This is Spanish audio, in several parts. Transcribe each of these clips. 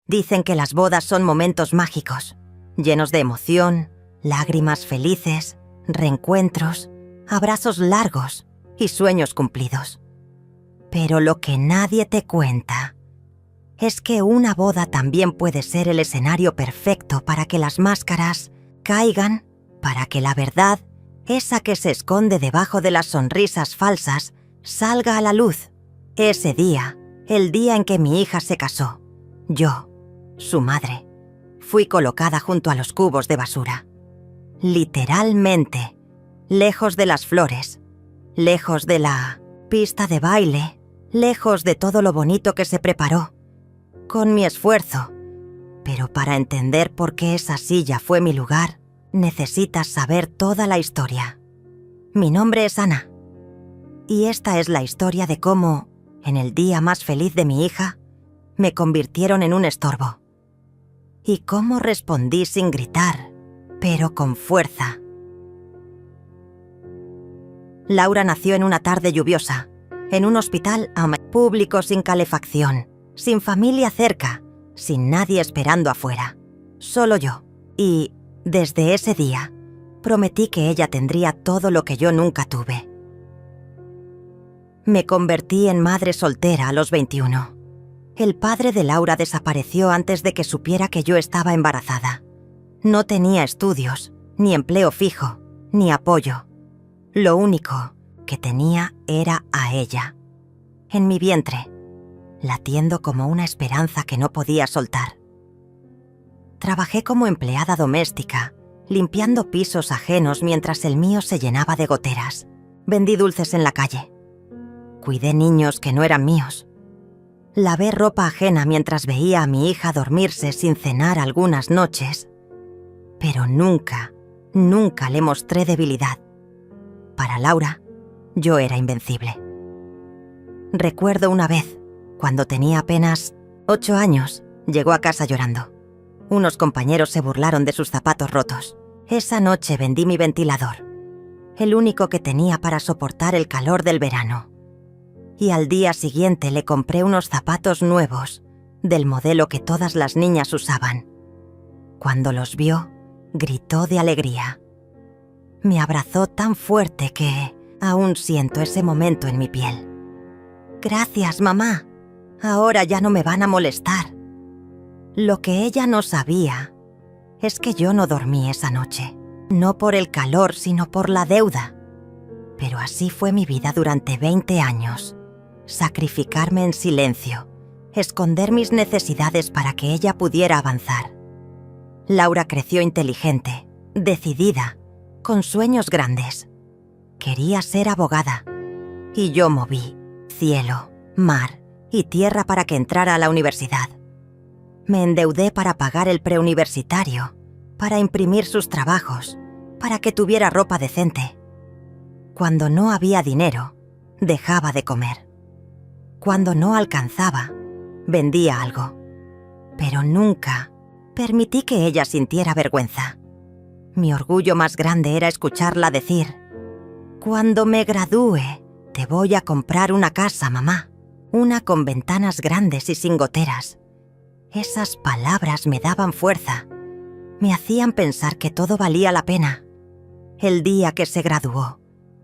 Dicen que las bodas son momentos mágicos, llenos de emoción, lágrimas felices, reencuentros, abrazos largos y sueños cumplidos. Pero lo que nadie te cuenta es que una boda también puede ser el escenario perfecto para que las máscaras caigan, para que la verdad, esa que se esconde debajo de las sonrisas falsas, salga a la luz. Ese día, el día en que mi hija se casó, yo, su madre, fui colocada junto a los cubos de basura. Literalmente, lejos de las flores, lejos de la pista de baile, lejos de todo lo bonito que se preparó, con mi esfuerzo. Pero para entender por qué esa silla fue mi lugar, necesitas saber toda la historia. Mi nombre es Ana, y esta es la historia de cómo, en el día más feliz de mi hija, me convirtieron en un estorbo. Y cómo respondí sin gritar, pero con fuerza. Laura nació en una tarde lluviosa, en un hospital público sin calefacción, sin familia cerca, sin nadie esperando afuera. Solo yo. Y, desde ese día, prometí que ella tendría todo lo que yo nunca tuve. Me convertí en madre soltera a los 21. El padre de Laura desapareció antes de que supiera que yo estaba embarazada. No tenía estudios, ni empleo fijo, ni apoyo. Lo único que tenía era a ella, en mi vientre, latiendo como una esperanza que no podía soltar. Trabajé como empleada doméstica, limpiando pisos ajenos mientras el mío se llenaba de goteras. Vendí dulces en la calle. Cuidé niños que no eran míos. Lavé ropa ajena mientras veía a mi hija dormirse sin cenar algunas noches. Pero nunca le mostré debilidad. Para Laura, yo era invencible. Recuerdo una vez, cuando tenía apenas 8 años, llegó a casa llorando. Unos compañeros se burlaron de sus zapatos rotos. Esa noche vendí mi ventilador, el único que tenía para soportar el calor del verano. Y al día siguiente le compré unos zapatos nuevos, del modelo que todas las niñas usaban. Cuando los vio, gritó de alegría. Me abrazó tan fuerte que aún siento ese momento en mi piel. Gracias, mamá. Ahora ya no me van a molestar. Lo que ella no sabía es que yo no dormí esa noche. No por el calor, sino por la deuda. Pero así fue mi vida durante 20 años. Sacrificarme en silencio, esconder mis necesidades para que ella pudiera avanzar. Laura creció inteligente, decidida, con sueños grandes. Quería ser abogada. Y yo moví cielo, mar y tierra para que entrara a la universidad. Me endeudé para pagar el preuniversitario, para imprimir sus trabajos, para que tuviera ropa decente. Cuando no había dinero, dejaba de comer. Cuando no alcanzaba, vendía algo. Pero nunca permití que ella sintiera vergüenza. Mi orgullo más grande era escucharla decir: «Cuando me gradúe, te voy a comprar una casa, mamá. Una con ventanas grandes y sin goteras». Esas palabras me daban fuerza. Me hacían pensar que todo valía la pena. El día que se graduó,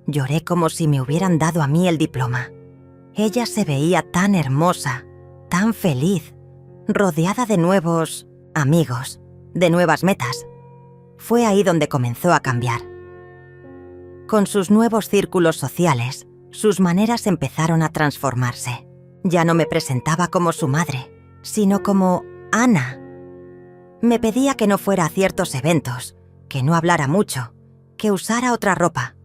lloré como si me hubieran dado a mí el diploma. Ella se veía tan hermosa, tan feliz, rodeada de nuevos amigos, de nuevas metas. Fue ahí donde comenzó a cambiar. Con sus nuevos círculos sociales, sus maneras empezaron a transformarse. Ya no me presentaba como su madre, sino como Ana. Me pedía que no fuera a ciertos eventos, que no hablara mucho, que usara otra ropa.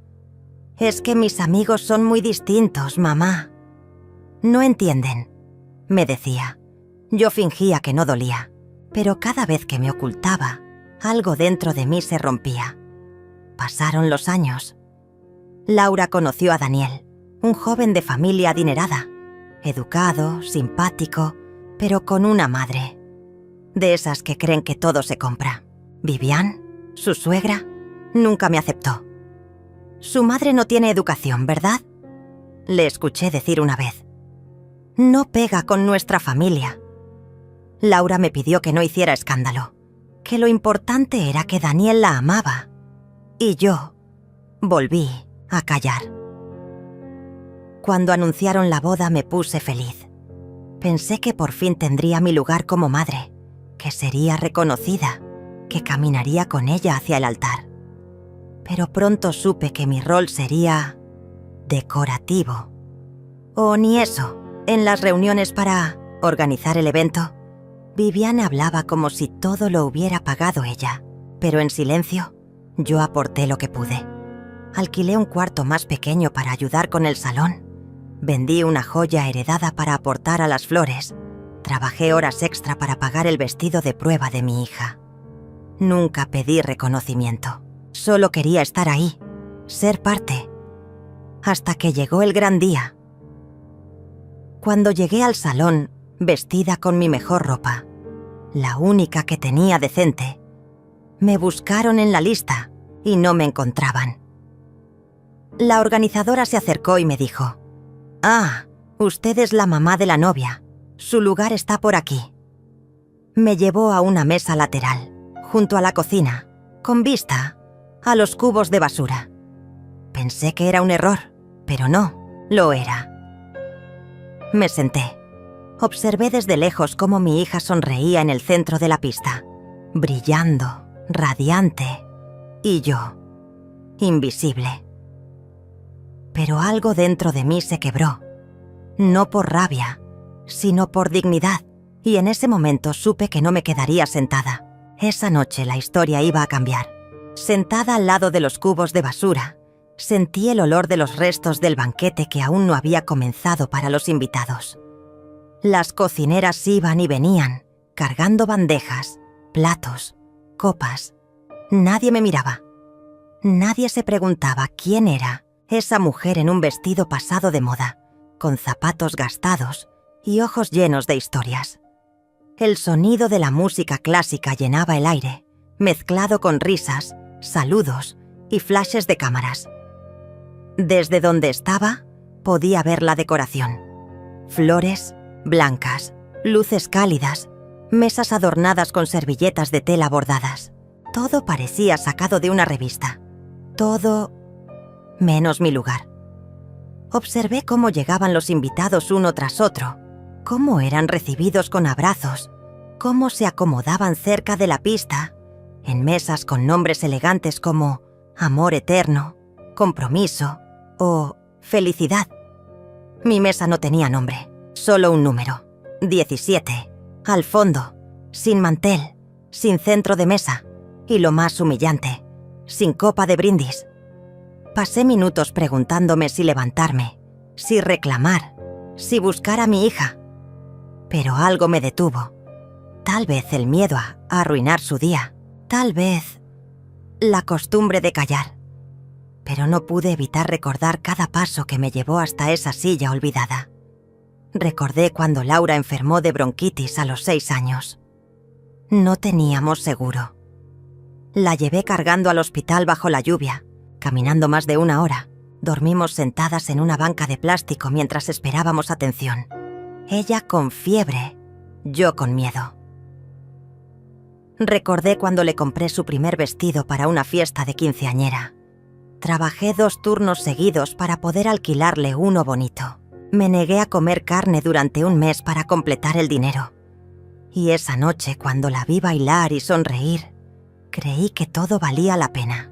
«Es que mis amigos son muy distintos, mamá». «No entienden», me decía. Yo fingía que no dolía, pero cada vez que me ocultaba, algo dentro de mí se rompía. Pasaron los años. Laura conoció a Daniel, un joven de familia adinerada, educado, simpático, pero con una madre. De esas que creen que todo se compra. Vivian, su suegra, nunca me aceptó. «Su madre no tiene educación, ¿verdad?», le escuché decir una vez. «No pega con nuestra familia». Laura me pidió que no hiciera escándalo, que lo importante era que Daniel la amaba. Y yo volví a callar. Cuando anunciaron la boda me puse feliz. Pensé que por fin tendría mi lugar como madre, que sería reconocida, que caminaría con ella hacia el altar. Pero pronto supe que mi rol sería decorativo. O ni eso. En las reuniones para organizar el evento, Viviane hablaba como si todo lo hubiera pagado ella, pero en silencio yo aporté lo que pude. Alquilé un cuarto más pequeño para ayudar con el salón. Vendí una joya heredada para aportar a las flores. Trabajé horas extra para pagar el vestido de prueba de mi hija. Nunca pedí reconocimiento. Solo quería estar ahí, ser parte. Hasta que llegó el gran día. Cuando llegué al salón, vestida con mi mejor ropa, la única que tenía decente, me buscaron en la lista y no me encontraban. La organizadora se acercó y me dijo: «Ah, usted es la mamá de la novia. Su lugar está por aquí». Me llevó a una mesa lateral, junto a la cocina, con vista a los cubos de basura. Pensé que era un error, pero no, lo era. Me senté. Observé desde lejos cómo mi hija sonreía en el centro de la pista, brillando, radiante, y yo, invisible. Pero algo dentro de mí se quebró, no por rabia, sino por dignidad, y en ese momento supe que no me quedaría sentada. Esa noche la historia iba a cambiar. Sentada al lado de los cubos de basura, sentí el olor de los restos del banquete que aún no había comenzado para los invitados. Las cocineras iban y venían, cargando bandejas, platos, copas. Nadie me miraba. Nadie se preguntaba quién era esa mujer en un vestido pasado de moda, con zapatos gastados y ojos llenos de historias. El sonido de la música clásica llenaba el aire, mezclado con risas, saludos y flashes de cámaras. Desde donde estaba, podía ver la decoración. Flores blancas, luces cálidas, mesas adornadas con servilletas de tela bordadas. Todo parecía sacado de una revista. Todo menos mi lugar. Observé cómo llegaban los invitados uno tras otro, cómo eran recibidos con abrazos, cómo se acomodaban cerca de la pista, en mesas con nombres elegantes como Amor Eterno, Compromiso o Felicidad. Mi mesa no tenía nombre, solo un número, 17, al fondo, sin mantel, sin centro de mesa y lo más humillante, sin copa de brindis. Pasé minutos preguntándome si levantarme, si reclamar, si buscar a mi hija. Pero algo me detuvo. Tal vez el miedo a arruinar su día, tal vez la costumbre de callar. Pero no pude evitar recordar cada paso que me llevó hasta esa silla olvidada. Recordé cuando Laura enfermó de bronquitis a los 6 años. No teníamos seguro. La llevé cargando al hospital bajo la lluvia. Caminando más de 1 hora, dormimos sentadas en una banca de plástico mientras esperábamos atención. Ella con fiebre, yo con miedo. Recordé cuando le compré su primer vestido para una fiesta de quinceañera. Trabajé 2 turnos seguidos para poder alquilarle uno bonito. Me negué a comer carne durante 1 mes para completar el dinero. Y esa noche, cuando la vi bailar y sonreír, creí que todo valía la pena.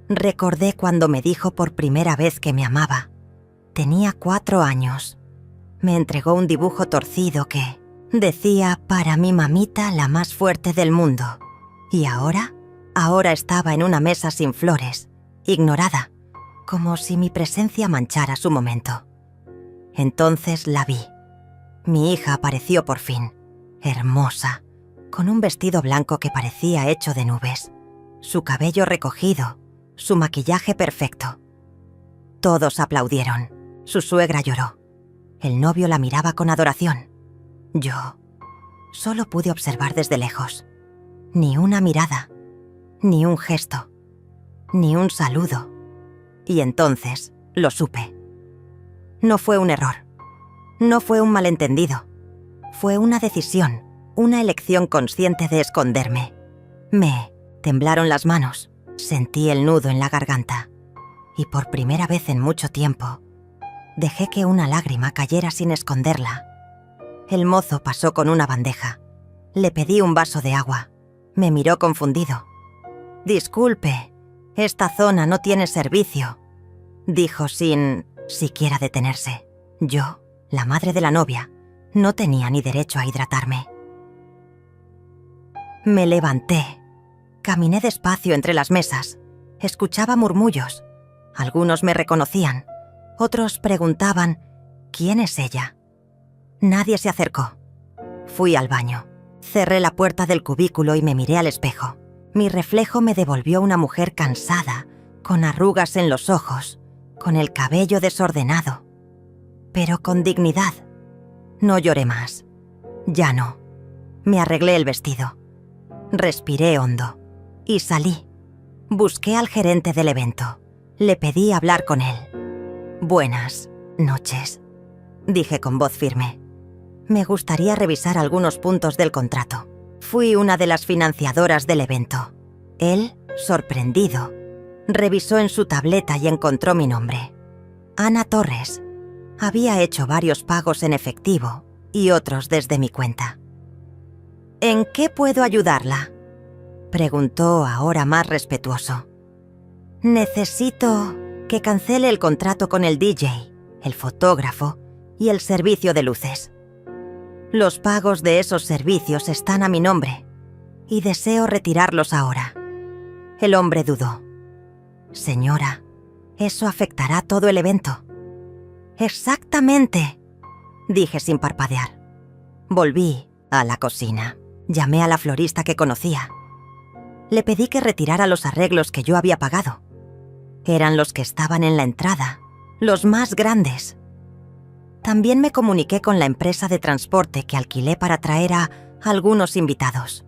Recordé cuando me dijo por primera vez que me amaba. Tenía 4 años. Me entregó un dibujo torcido que decía: «Para mi mamita, la más fuerte del mundo». Y ahora estaba en una mesa sin flores, ignorada, como si mi presencia manchara su momento. Entonces la vi. Mi hija apareció por fin, hermosa, con un vestido blanco que parecía hecho de nubes, su cabello recogido, su maquillaje perfecto. Todos aplaudieron. Su suegra lloró. El novio la miraba con adoración. Yo solo pude observar desde lejos. Ni una mirada, ni un gesto, ni un saludo. Y entonces lo supe. No fue un error. No fue un malentendido. Fue una decisión, una elección consciente de esconderme. Me temblaron las manos, sentí el nudo en la garganta y por primera vez en mucho tiempo dejé que una lágrima cayera sin esconderla. El mozo pasó con una bandeja. Le pedí un vaso de agua. Me miró confundido. «Disculpe, esta zona no tiene servicio», dijo sin siquiera detenerse. Yo, la madre de la novia, no tenía ni derecho a hidratarme. Me levanté. Caminé despacio entre las mesas. Escuchaba murmullos. Algunos me reconocían. Otros preguntaban «¿Quién es ella?». Nadie se acercó. Fui al baño. Cerré la puerta del cubículo y me miré al espejo. Mi reflejo me devolvió una mujer cansada, con arrugas en los ojos, con el cabello desordenado, pero con dignidad. No lloré más. Ya no. Me arreglé el vestido. Respiré hondo y salí. Busqué al gerente del evento. Le pedí hablar con él. «Buenas noches», dije con voz firme. Me gustaría revisar algunos puntos del contrato. Fui una de las financiadoras del evento. Él, sorprendido, revisó en su tableta y encontró mi nombre. Ana Torres. Había hecho varios pagos en efectivo y otros desde mi cuenta. «¿En qué puedo ayudarla?», preguntó ahora más respetuoso. «Necesito que cancele el contrato con el DJ, el fotógrafo y el servicio de luces. Los pagos de esos servicios están a mi nombre y deseo retirarlos ahora». El hombre dudó. «Señora, eso afectará todo el evento». «Exactamente», dije sin parpadear. Volví a la cocina. Llamé a la florista que conocía. Le pedí que retirara los arreglos que yo había pagado. Eran los que estaban en la entrada, los más grandes. También me comuniqué con la empresa de transporte que alquilé para traer a algunos invitados.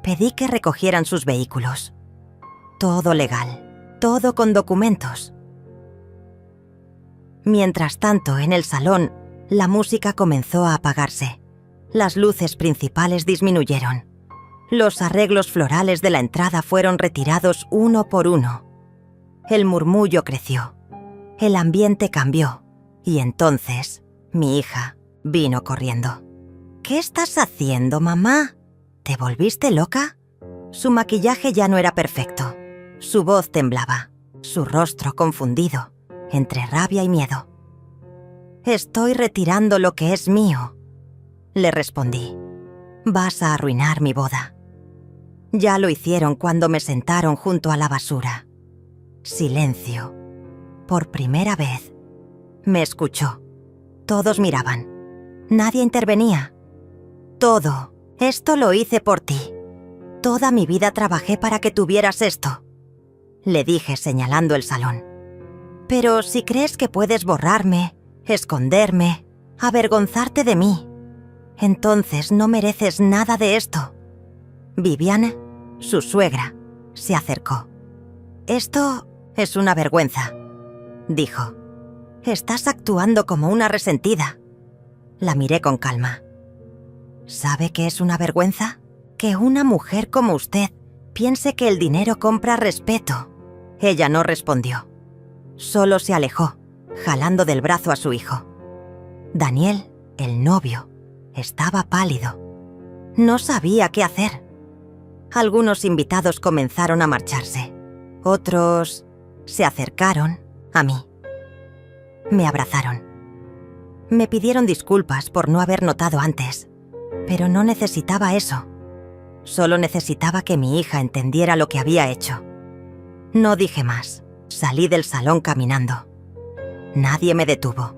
Pedí que recogieran sus vehículos. Todo legal, todo con documentos. Mientras tanto, en el salón, la música comenzó a apagarse. Las luces principales disminuyeron. Los arreglos florales de la entrada fueron retirados uno por uno. El murmullo creció. El ambiente cambió. Y entonces, mi hija vino corriendo. «¿Qué estás haciendo, mamá? ¿Te volviste loca?». Su maquillaje ya no era perfecto. Su voz temblaba, su rostro confundido, entre rabia y miedo. «Estoy retirando lo que es mío», le respondí. «Vas a arruinar mi boda». Ya lo hicieron cuando me sentaron junto a la basura. Silencio. Por primera vez. Me escuchó. Todos miraban. Nadie intervenía. «Todo. Esto lo hice por ti. Toda mi vida trabajé para que tuvieras esto», le dije señalando el salón. «Pero si crees que puedes borrarme, esconderme, avergonzarte de mí, entonces no mereces nada de esto». Viviana, su suegra, se acercó. «Esto es una vergüenza», dijo. «Estás actuando como una resentida». La miré con calma. «¿Sabe qué es una vergüenza? Que una mujer como usted piense que el dinero compra respeto». Ella no respondió. Solo se alejó, jalando del brazo a su hijo. Daniel, el novio, estaba pálido. No sabía qué hacer. Algunos invitados comenzaron a marcharse. Otros se acercaron a mí. Me abrazaron. Me pidieron disculpas por no haber notado antes, pero no necesitaba eso. Solo necesitaba que mi hija entendiera lo que había hecho. No dije más. Salí del salón caminando. Nadie me detuvo.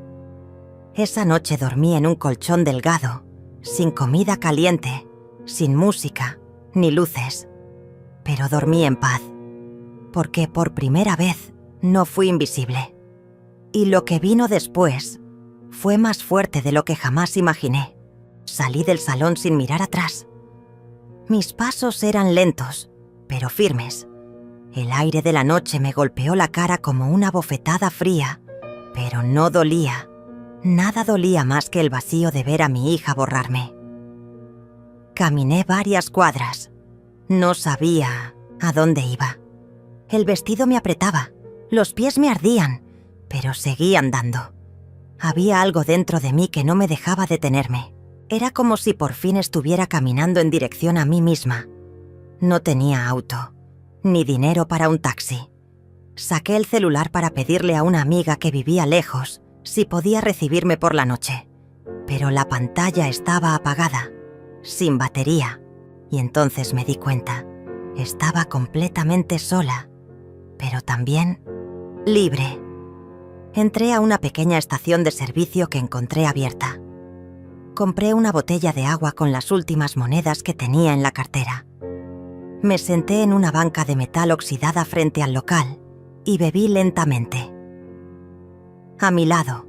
Esa noche dormí en un colchón delgado, sin comida caliente, sin música, ni luces. Pero dormí en paz, porque por primera vez no fui invisible. Y lo que vino después fue más fuerte de lo que jamás imaginé. Salí del salón sin mirar atrás. Mis pasos eran lentos, pero firmes. El aire de la noche me golpeó la cara como una bofetada fría, pero no dolía. Nada dolía más que el vacío de ver a mi hija borrarme. Caminé varias cuadras. No sabía a dónde iba. El vestido me apretaba, los pies me ardían, pero seguí andando. Había algo dentro de mí que no me dejaba detenerme. Era como si por fin estuviera caminando en dirección a mí misma. No tenía auto, ni dinero para un taxi. Saqué el celular para pedirle a una amiga que vivía lejos si podía recibirme por la noche, pero la pantalla estaba apagada, sin batería, y entonces me di cuenta. Estaba completamente sola, pero también libre. Entré a una pequeña estación de servicio que encontré abierta. Compré una botella de agua con las últimas monedas que tenía en la cartera. Me senté en una banca de metal oxidada frente al local y bebí lentamente. A mi lado,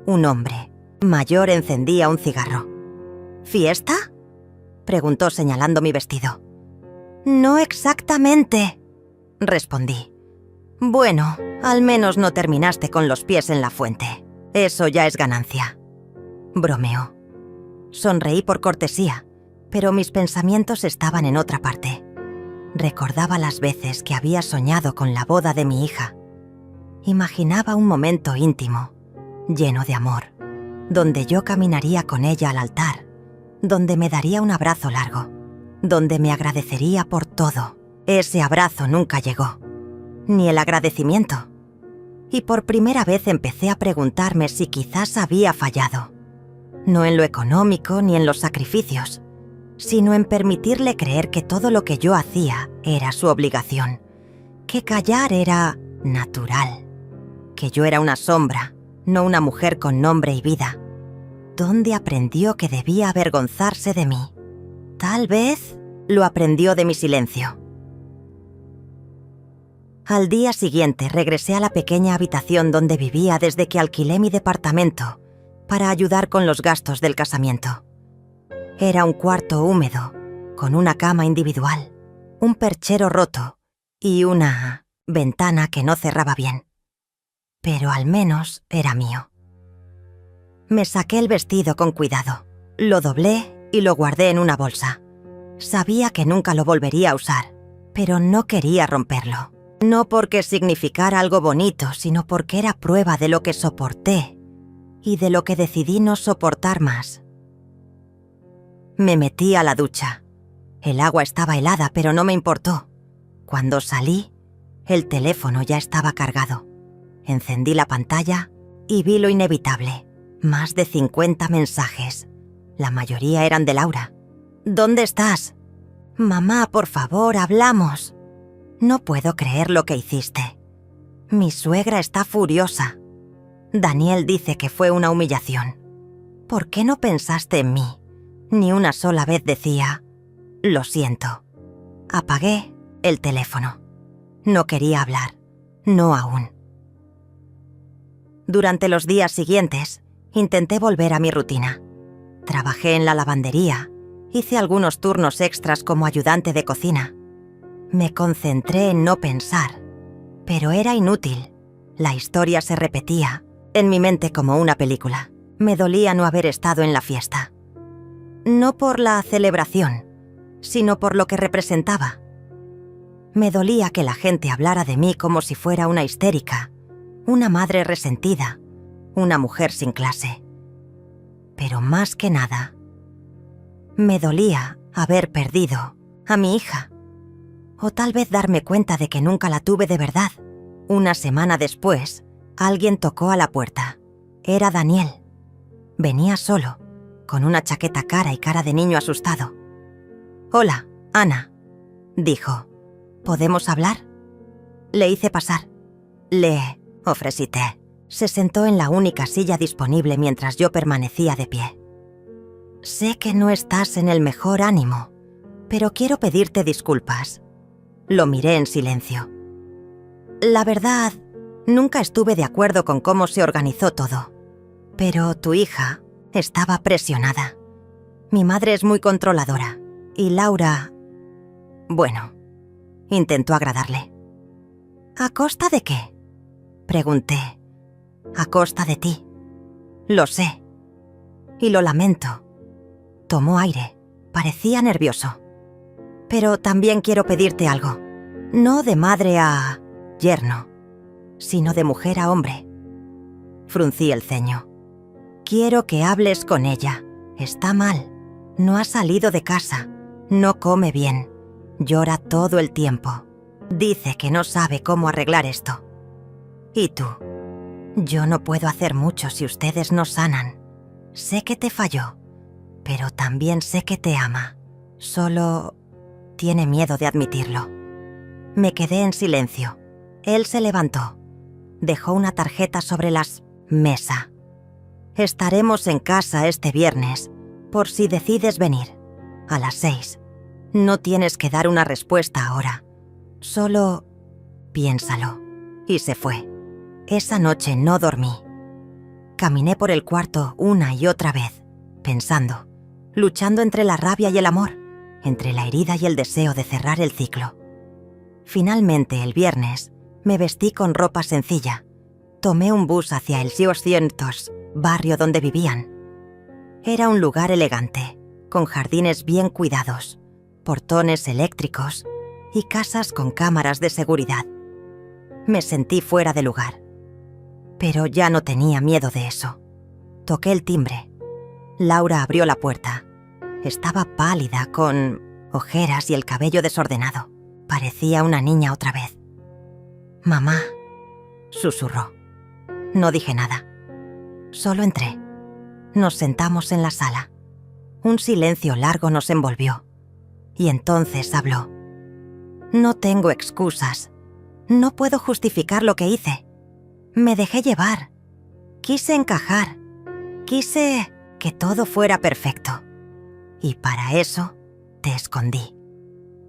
un hombre mayor encendía un cigarro. ¿Fiesta?, preguntó señalando mi vestido. No exactamente, respondí. Bueno, al menos no terminaste con los pies en la fuente. Eso ya es ganancia. Bromeó. Sonreí por cortesía, pero mis pensamientos estaban en otra parte. Recordaba las veces que había soñado con la boda de mi hija. Imaginaba un momento íntimo, lleno de amor, donde yo caminaría con ella al altar, donde me daría un abrazo largo, donde me agradecería por todo. Ese abrazo nunca llegó, ni el agradecimiento. Y por primera vez empecé a preguntarme si quizás había fallado. No en lo económico ni en los sacrificios, sino en permitirle creer que todo lo que yo hacía era su obligación, que callar era natural, que yo era una sombra, no una mujer con nombre y vida. ¿Dónde aprendió que debía avergonzarse de mí? Tal vez lo aprendió de mi silencio. Al día siguiente regresé a la pequeña habitación donde vivía desde que alquilé mi departamento para ayudar con los gastos del casamiento. Era un cuarto húmedo, con una cama individual, un perchero roto y una ventana que no cerraba bien. Pero al menos era mío. Me saqué el vestido con cuidado, lo doblé y lo guardé en una bolsa. Sabía que nunca lo volvería a usar, pero no quería romperlo. No porque significara algo bonito, sino porque era prueba de lo que soporté y de lo que decidí no soportar más. Me metí a la ducha. El agua estaba helada, pero no me importó. Cuando salí, el teléfono ya estaba cargado. Encendí la pantalla y vi lo inevitable. Más de 50 mensajes. La mayoría eran de Laura. ¿Dónde estás? Mamá, por favor, hablamos. No puedo creer lo que hiciste. Mi suegra está furiosa. Daniel dice que fue una humillación. ¿Por qué no pensaste en mí? Ni una sola vez decía, lo siento. Apagué el teléfono. No quería hablar. No aún. Durante los días siguientes, intenté volver a mi rutina. Trabajé en la lavandería, hice algunos turnos extras como ayudante de cocina. Me concentré en no pensar, pero era inútil. La historia se repetía, en mi mente como una película. Me dolía no haber estado en la fiesta. No por la celebración, sino por lo que representaba. Me dolía que la gente hablara de mí como si fuera una histérica, una madre resentida, una mujer sin clase. Pero más que nada, me dolía haber perdido a mi hija. O tal vez darme cuenta de que nunca la tuve de verdad. Una semana después, alguien tocó a la puerta. Era Daniel. Venía solo, con una chaqueta cara y cara de niño asustado. «Hola, Ana», dijo. «¿Podemos hablar?» Le hice pasar. Le ofrecí té. Se sentó en la única silla disponible mientras yo permanecía de pie. «Sé que no estás en el mejor ánimo, pero quiero pedirte disculpas». Lo miré en silencio. La verdad, nunca estuve de acuerdo con cómo se organizó todo. Pero tu hija estaba presionada. Mi madre es muy controladora. Y Laura... Bueno, intentó agradarle. ¿A costa de qué?, pregunté. A costa de ti. Lo sé. Y lo lamento. Tomó aire. Parecía nervioso. Pero también quiero pedirte algo. No de madre a yerno, sino de mujer a hombre. Fruncí el ceño. Quiero que hables con ella. Está mal. No ha salido de casa. No come bien. Llora todo el tiempo. Dice que no sabe cómo arreglar esto. ¿Y tú? Yo no puedo hacer mucho si ustedes no sanan. Sé que te falló, pero también sé que te ama. Solo tiene miedo de admitirlo. Me quedé en silencio. Él se levantó. Dejó una tarjeta sobre la mesa. Estaremos en casa este viernes, por si decides venir, a las 6. No tienes que dar una respuesta ahora. Solo piénsalo. Y se fue. Esa noche no dormí. Caminé por el cuarto una y otra vez, pensando, luchando entre la rabia y el amor, entre la herida y el deseo de cerrar el ciclo. Finalmente, el viernes, me vestí con ropa sencilla. Tomé un bus hacia el 600, barrio donde vivían. Era un lugar elegante, con jardines bien cuidados, portones eléctricos y casas con cámaras de seguridad. Me sentí fuera de lugar. Pero ya no tenía miedo de eso. Toqué el timbre. Laura abrió la puerta. Estaba pálida, con ojeras y el cabello desordenado. Parecía una niña otra vez. «Mamá», susurró. No dije nada. Solo entré. Nos sentamos en la sala. Un silencio largo nos envolvió. Y entonces habló. «No tengo excusas. No puedo justificar lo que hice. Me dejé llevar. Quise encajar. Quise que todo fuera perfecto. Y para eso te escondí».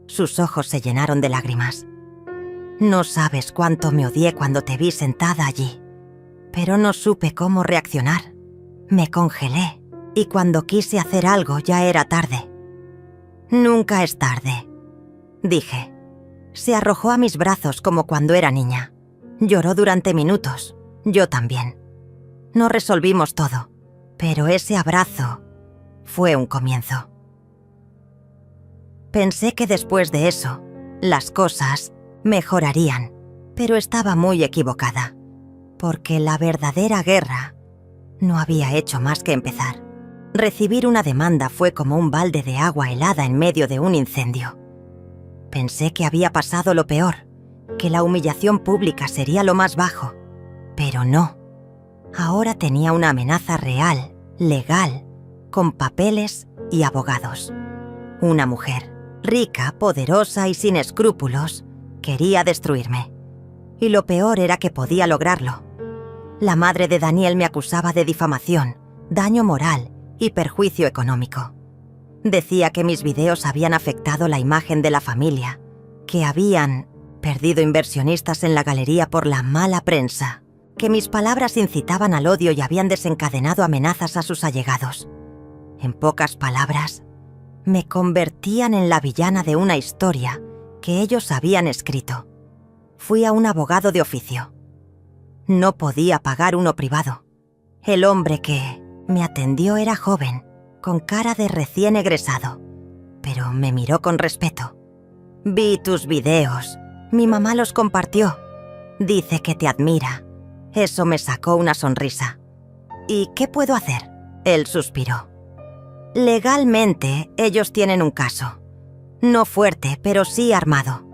Sus ojos se llenaron de lágrimas. «No sabes cuánto me odié cuando te vi sentada allí. Pero no supe cómo reaccionar. Me congelé. Y cuando quise hacer algo ya era tarde». «Nunca es tarde», dije. Se arrojó a mis brazos como cuando era niña. Lloró durante minutos. Yo también. No resolvimos todo, pero ese abrazo fue un comienzo. Pensé que después de eso, las cosas mejorarían, pero estaba muy equivocada, porque la verdadera guerra no había hecho más que empezar. Recibir una demanda fue como un balde de agua helada en medio de un incendio. Pensé que había pasado lo peor, que la humillación pública sería lo más bajo, pero no. Ahora tenía una amenaza real, legal, con papeles y abogados. Una mujer, rica, poderosa y sin escrúpulos, quería destruirme. Y lo peor era que podía lograrlo. La madre de Daniel me acusaba de difamación, daño moral y perjuicio económico. Decía que mis videos habían afectado la imagen de la familia, que habían perdido inversionistas en la galería por la mala prensa, que mis palabras incitaban al odio y habían desencadenado amenazas a sus allegados. En pocas palabras, me convertían en la villana de una historia que ellos habían escrito. Fui a un abogado de oficio. No podía pagar uno privado. El hombre que me atendió era joven, con cara de recién egresado, pero me miró con respeto. «Vi tus videos. Mi mamá los compartió. Dice que te admira». Eso me sacó una sonrisa. «¿Y qué puedo hacer?», él suspiró. «Legalmente, ellos tienen un caso. No fuerte, pero sí armado.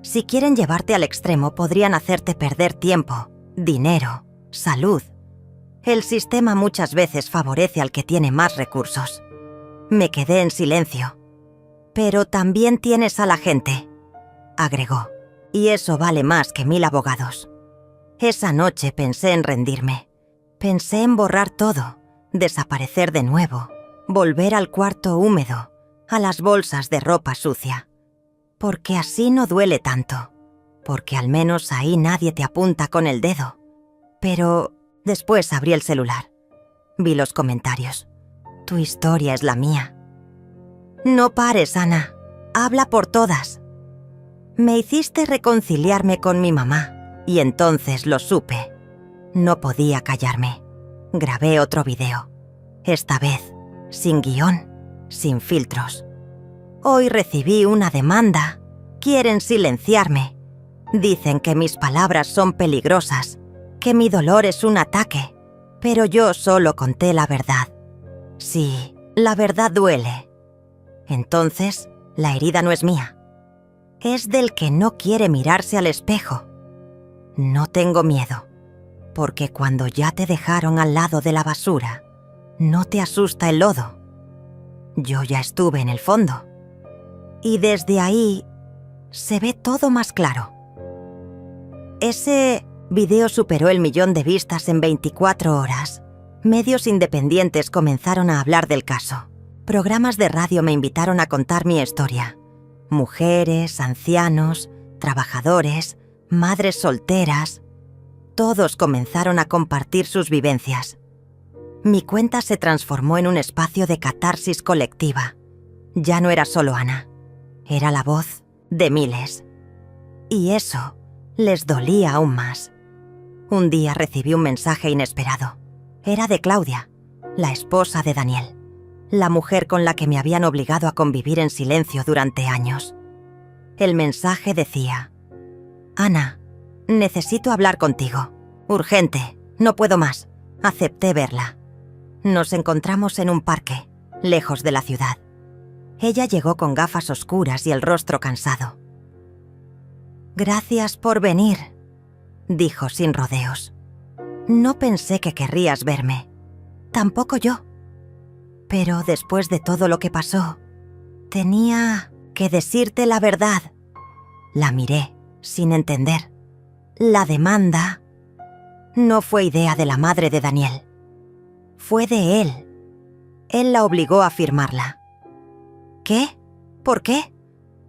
Si quieren llevarte al extremo, podrían hacerte perder tiempo, dinero, salud. El sistema muchas veces favorece al que tiene más recursos». Me quedé en silencio. «Pero también tienes a la gente», agregó, «y eso vale más que 1000 abogados». Esa noche pensé en rendirme. Pensé en borrar todo, desaparecer de nuevo, volver al cuarto húmedo, a las bolsas de ropa sucia. Porque así no duele tanto, porque al menos ahí nadie te apunta con el dedo. Pero después abrí el celular. Vi los comentarios. «Tu historia es la mía». «No pares, Ana. Habla por todas». Me hiciste reconciliarme con mi mamá, y entonces lo supe. No podía callarme. Grabé otro video. Esta vez, sin guión, sin filtros. Hoy recibí una demanda. Quieren silenciarme. Dicen que mis palabras son peligrosas, que mi dolor es un ataque, pero yo solo conté la verdad. Sí, la verdad duele. Entonces, la herida no es mía. Es del que no quiere mirarse al espejo. No tengo miedo, porque cuando ya te dejaron al lado de la basura, no te asusta el lodo. Yo ya estuve en el fondo. Y desde ahí se ve todo más claro. Ese video superó el 1.000.000 de vistas en 24 horas. Medios independientes comenzaron a hablar del caso. Programas de radio me invitaron a contar mi historia. Mujeres, ancianos, trabajadores, madres solteras. Todos comenzaron a compartir sus vivencias. Mi cuenta se transformó en un espacio de catarsis colectiva. Ya no era solo Ana. Era la voz de miles. Y eso les dolía aún más. Un día recibí un mensaje inesperado. Era de Claudia, la esposa de Daniel, la mujer con la que me habían obligado a convivir en silencio durante años. El mensaje decía: Ana, necesito hablar contigo. Urgente, no puedo más. Acepté verla. Nos encontramos en un parque, lejos de la ciudad. Ella llegó con gafas oscuras y el rostro cansado. Gracias por venir, dijo sin rodeos. No pensé que querrías verme. Tampoco yo. Pero después de todo lo que pasó, tenía que decirte la verdad. La miré, sin entender. La demanda no fue idea de la madre de Daniel. Fue de él. Él la obligó a firmarla. ¿Qué? ¿Por qué?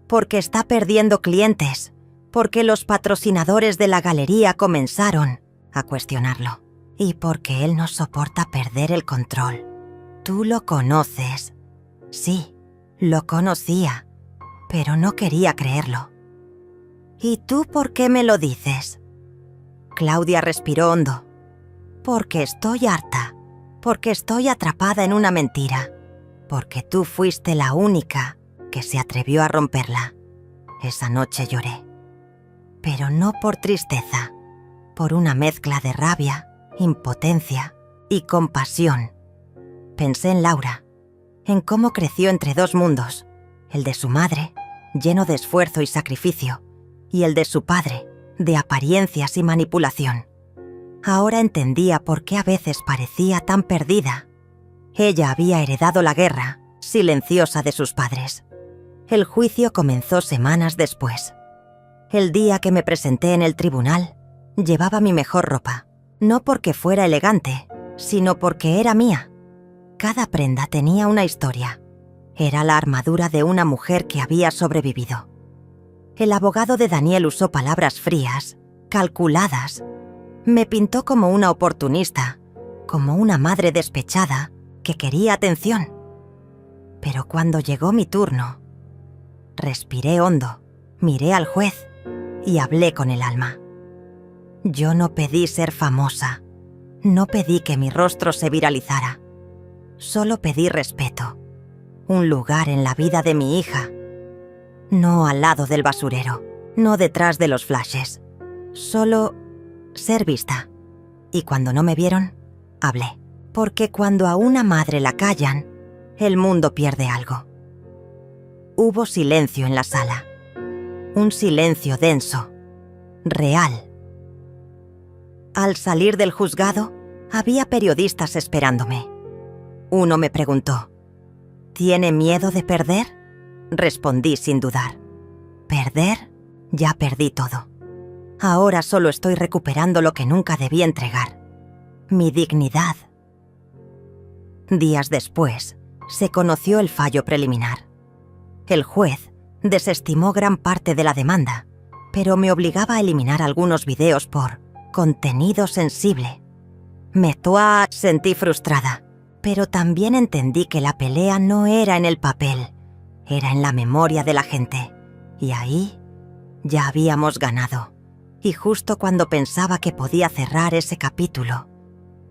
Porque está perdiendo clientes. Porque los patrocinadores de la galería comenzaron a cuestionarlo. Y porque él no soporta perder el control. Tú lo conoces. Sí, lo conocía, pero no quería creerlo. ¿Y tú por qué me lo dices? Claudia respiró hondo. Porque estoy harta. Porque estoy atrapada en una mentira. Porque tú fuiste la única que se atrevió a romperla. Esa noche lloré. Pero no por tristeza, por una mezcla de rabia, impotencia y compasión. Pensé en Laura, en cómo creció entre dos mundos, el de su madre, lleno de esfuerzo y sacrificio, y el de su padre, de apariencias y manipulación. Ahora entendía por qué a veces parecía tan perdida. Ella había heredado la guerra, silenciosa de sus padres. El juicio comenzó semanas después. El día que me presenté en el tribunal, llevaba mi mejor ropa, no porque fuera elegante, sino porque era mía. Cada prenda tenía una historia. Era la armadura de una mujer que había sobrevivido. El abogado de Daniel usó palabras frías, calculadas. Me pintó como una oportunista, como una madre despechada que quería atención. Pero cuando llegó mi turno, respiré hondo, miré al juez y hablé con el alma. Yo no pedí ser famosa, no pedí que mi rostro se viralizara. Solo pedí respeto, un lugar en la vida de mi hija. No al lado del basurero, no detrás de los flashes. Solo ser vista. Y cuando no me vieron, hablé. Porque cuando a una madre la callan, el mundo pierde algo. Hubo silencio en la sala. Un silencio denso, real. Al salir del juzgado, había periodistas esperándome. Uno me preguntó: ¿tiene miedo de perder? Respondí sin dudar. ¿Perder? Ya perdí todo. Ahora solo estoy recuperando lo que nunca debí entregar. Mi dignidad. Días después, se conoció el fallo preliminar. El juez desestimó gran parte de la demanda, pero me obligaba a eliminar algunos videos por contenido sensible. Sentí frustrada, pero también entendí que la pelea no era en el papel, era en la memoria de la gente. Y ahí ya habíamos ganado. Y justo cuando pensaba que podía cerrar ese capítulo,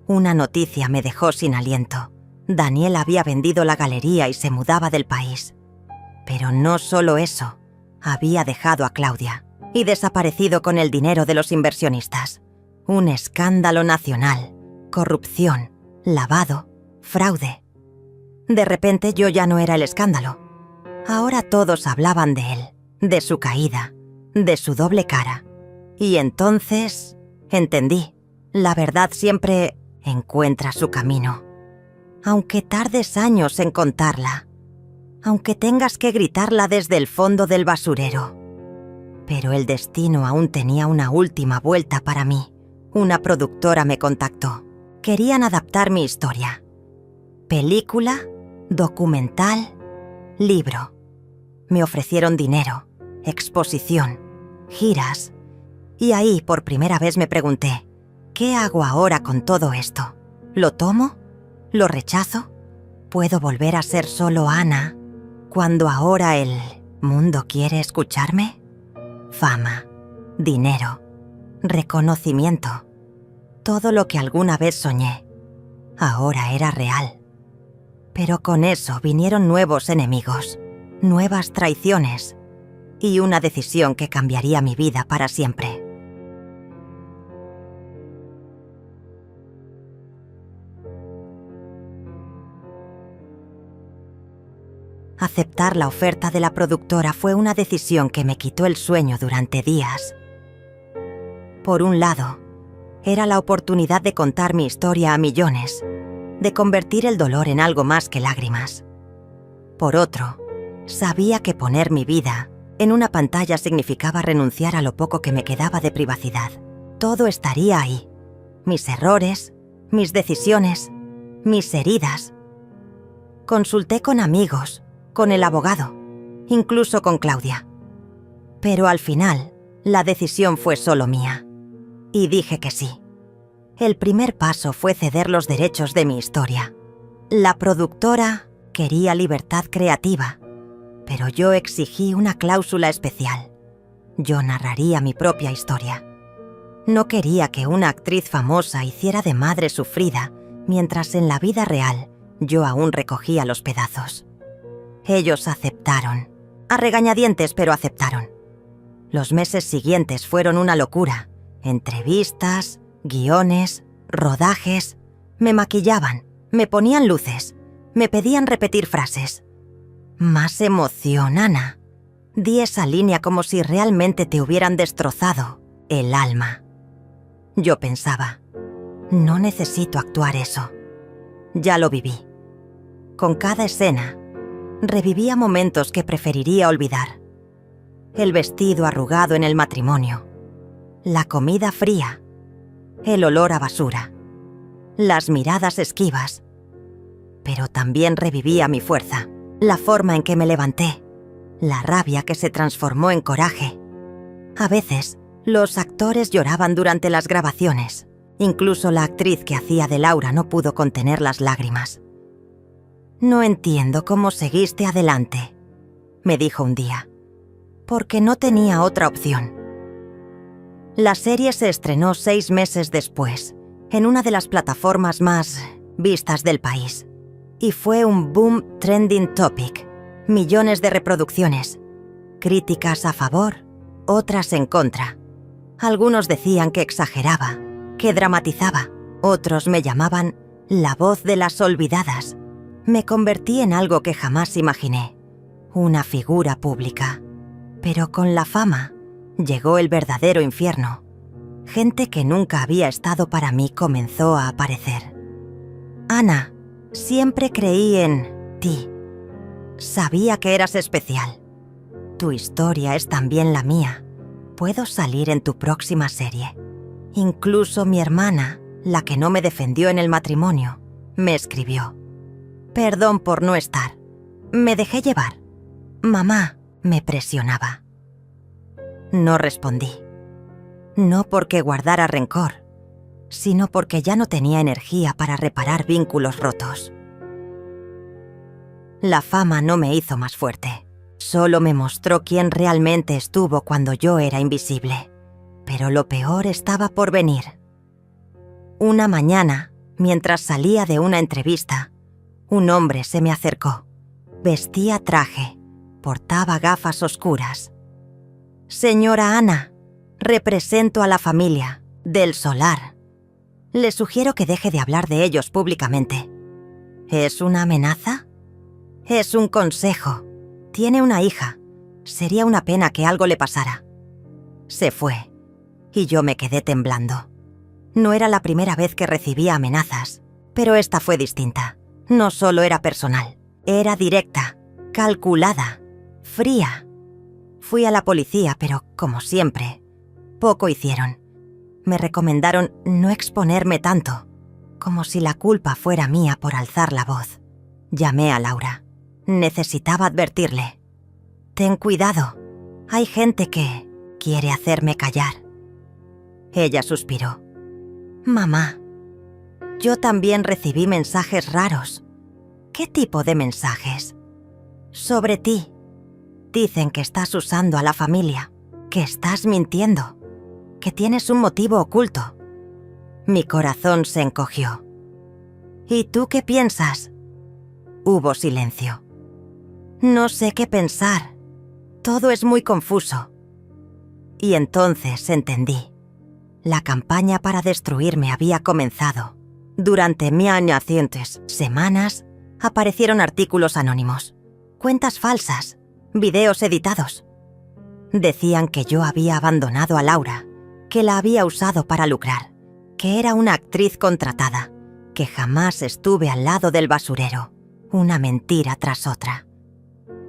Una noticia me dejó sin aliento. Daniel había vendido la galería y se mudaba del país. Pero no solo eso, había dejado a Claudia y desaparecido con el dinero de los inversionistas. Un escándalo nacional, corrupción, lavado, fraude. De repente yo ya no era el escándalo. Ahora todos hablaban de él, de su caída, de su doble cara. Y entonces entendí, la verdad siempre encuentra su camino. Aunque tardes años en contarla, aunque tengas que gritarla desde el fondo del basurero. Pero el destino aún tenía una última vuelta para mí. Una productora me contactó. Querían adaptar mi historia. Película, documental, libro. Me ofrecieron dinero, exposición, giras. Y ahí por primera vez me pregunté, ¿qué hago ahora con todo esto? ¿Lo tomo? ¿Lo rechazo? ¿Puedo volver a ser solo Ana cuando ahora el mundo quiere escucharme? Fama, dinero, reconocimiento. Todo lo que alguna vez soñé, ahora era real. Pero con eso vinieron nuevos enemigos, nuevas traiciones y una decisión que cambiaría mi vida para siempre. Aceptar la oferta de la productora fue una decisión que me quitó el sueño durante días. Por un lado, era la oportunidad de contar mi historia a millones, de convertir el dolor en algo más que lágrimas. Por otro, sabía que poner mi vida en una pantalla significaba renunciar a lo poco que me quedaba de privacidad. Todo estaría ahí. Mis errores, mis decisiones, mis heridas. Consulté con amigos, con el abogado, incluso con Claudia. Pero al final, la decisión fue solo mía. Y dije que sí. El primer paso fue ceder los derechos de mi historia. La productora quería libertad creativa, pero yo exigí una cláusula especial. Yo narraría mi propia historia. No quería que una actriz famosa hiciera de madre sufrida, mientras en la vida real yo aún recogía los pedazos. Ellos aceptaron. A regañadientes, pero aceptaron. Los meses siguientes fueron una locura. Entrevistas, guiones, rodajes. Me maquillaban, me ponían luces, me pedían repetir frases. Más emoción, Ana. Di esa línea como si realmente te hubieran destrozado el alma. Yo pensaba, no necesito actuar eso. Ya lo viví. Con cada escena, revivía momentos que preferiría olvidar. El vestido arrugado en el matrimonio, la comida fría, el olor a basura, las miradas esquivas. Pero también revivía mi fuerza, la forma en que me levanté, la rabia que se transformó en coraje. A veces, los actores lloraban durante las grabaciones. Incluso la actriz que hacía de Laura no pudo contener las lágrimas. «No entiendo cómo seguiste adelante», me dijo un día, «porque no tenía otra opción». La serie se estrenó 6 meses después, en una de las plataformas más vistas del país. Y fue un boom trending topic, millones de reproducciones, críticas a favor, otras en contra. Algunos decían que exageraba, que dramatizaba, otros me llamaban la voz de las olvidadas. Me convertí en algo que jamás imaginé, una figura pública. Pero con la fama llegó el verdadero infierno. Gente que nunca había estado para mí comenzó a aparecer. Ana, siempre creí en ti. Sabía que eras especial. Tu historia es también la mía. Puedo salir en tu próxima serie. Incluso mi hermana, la que no me defendió en el matrimonio, me escribió. Perdón por no estar. Me dejé llevar. Mamá me presionaba. No respondí. No porque guardara rencor, sino porque ya no tenía energía para reparar vínculos rotos. La fama no me hizo más fuerte. Solo me mostró quién realmente estuvo cuando yo era invisible. Pero lo peor estaba por venir. Una mañana, Mientras salía de una entrevista, un hombre se me acercó. Vestía traje, portaba gafas oscuras. «Señora Ana, represento a la familia del Solar. Le sugiero que deje de hablar de ellos públicamente». ¿Es una amenaza? Es un consejo. Tiene una hija. Sería una pena que algo le pasara. Se fue, y yo me quedé temblando. No era la primera vez que recibía amenazas, pero esta fue distinta. No solo era personal, era directa, calculada, fría. Fui a la policía, pero, como siempre, poco hicieron. Me recomendaron no exponerme tanto, como si la culpa fuera mía por alzar la voz. Llamé a Laura. Necesitaba advertirle. «Ten cuidado. Hay gente que quiere hacerme callar». Ella suspiró. «Mamá, yo también recibí mensajes raros». «¿Qué tipo de mensajes?» «Sobre ti. Dicen que estás usando a la familia, que estás mintiendo, que tienes un motivo oculto». Mi corazón se encogió. «¿Y tú qué piensas?» Hubo silencio. «No sé qué pensar. Todo es muy confuso». Y entonces entendí. La campaña para destruirme había comenzado. Durante nacientes semanas aparecieron artículos anónimos, cuentas falsas, videos editados. Decían que yo había abandonado a Laura, que la había usado para lucrar, que era una actriz contratada, que jamás estuve al lado del basurero. Una mentira tras otra.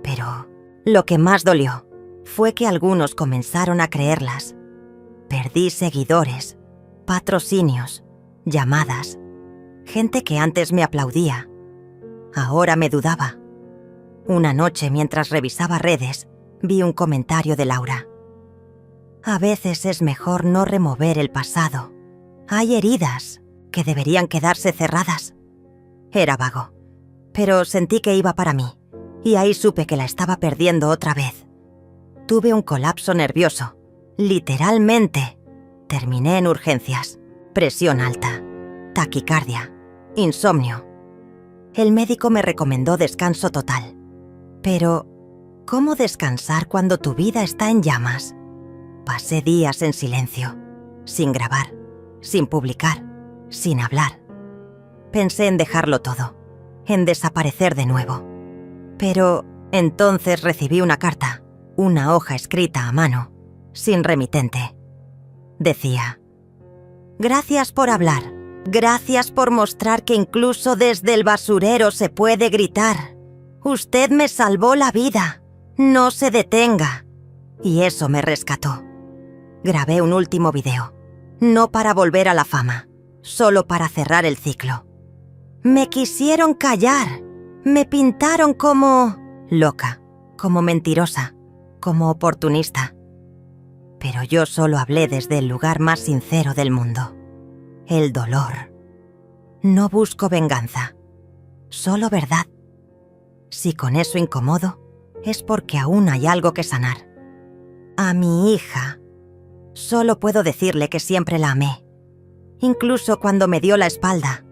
Pero lo que más dolió fue que algunos comenzaron a creerlas. Perdí seguidores, patrocinios, llamadas. Gente que antes me aplaudía, ahora me dudaba. Una noche, mientras revisaba redes, vi un comentario de Laura. «A veces es mejor no remover el pasado. Hay heridas que deberían quedarse cerradas». Era vago, pero sentí que iba para mí, y ahí supe que la estaba perdiendo otra vez. Tuve un colapso nervioso, literalmente. Terminé en urgencias, presión alta, taquicardia, insomnio. El médico me recomendó descanso total. Pero, ¿cómo descansar cuando tu vida está en llamas? Pasé días en silencio, sin grabar, sin publicar, sin hablar. Pensé en dejarlo todo, en desaparecer de nuevo. Pero entonces recibí una carta, una hoja escrita a mano, sin remitente. Decía: «Gracias por hablar. Gracias por mostrar que incluso desde el basurero se puede gritar. Usted me salvó la vida. No se detenga». Y eso me rescató. Grabé un último video, no para volver a la fama, solo para cerrar el ciclo. Me quisieron callar. Me pintaron como loca, como mentirosa, como oportunista. Pero yo solo hablé desde el lugar más sincero del mundo. El dolor. No busco venganza, solo verdad. Si con eso incomodo, es porque aún hay algo que sanar. A mi hija, solo puedo decirle que siempre la amé, incluso cuando me dio la espalda.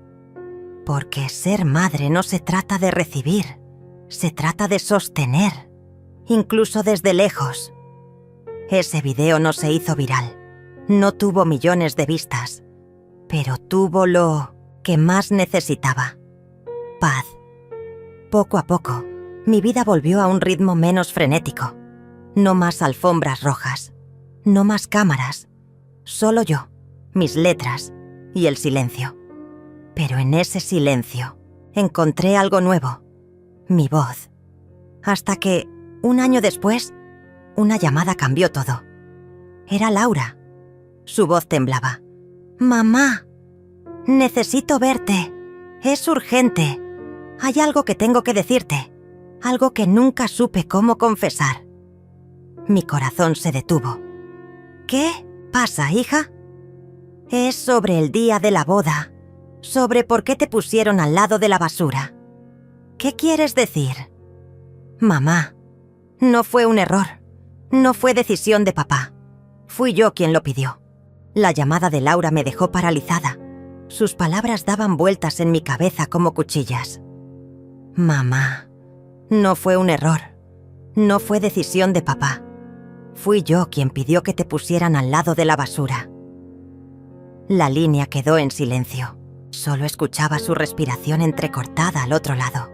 Porque ser madre no se trata de recibir, se trata de sostener, incluso desde lejos. Ese video no se hizo viral, no tuvo millones de vistas, pero tuvo lo que más necesitaba: paz. Poco a poco, mi vida volvió a un ritmo menos frenético. No más alfombras rojas, no más cámaras, solo yo, mis letras y el silencio. Pero en ese silencio encontré algo nuevo, mi voz. Hasta que, un año después, una llamada cambió todo. Era Laura. Su voz temblaba. «Mamá, necesito verte. Es urgente. Hay algo que tengo que decirte, algo que nunca supe cómo confesar». Mi corazón se detuvo. «¿Qué pasa, hija?» «Es sobre el día de la boda, sobre por qué te pusieron al lado de la basura». «¿Qué quieres decir?» «Mamá, no fue un error, no fue decisión de papá. Fui yo quien lo pidió». La llamada de Laura me dejó paralizada. Sus palabras daban vueltas en mi cabeza como cuchillas. Mamá, no fue un error. No fue decisión de papá. Fui yo quien pidió que te pusieran al lado de la basura. La línea quedó en silencio. Solo escuchaba su respiración entrecortada al otro lado.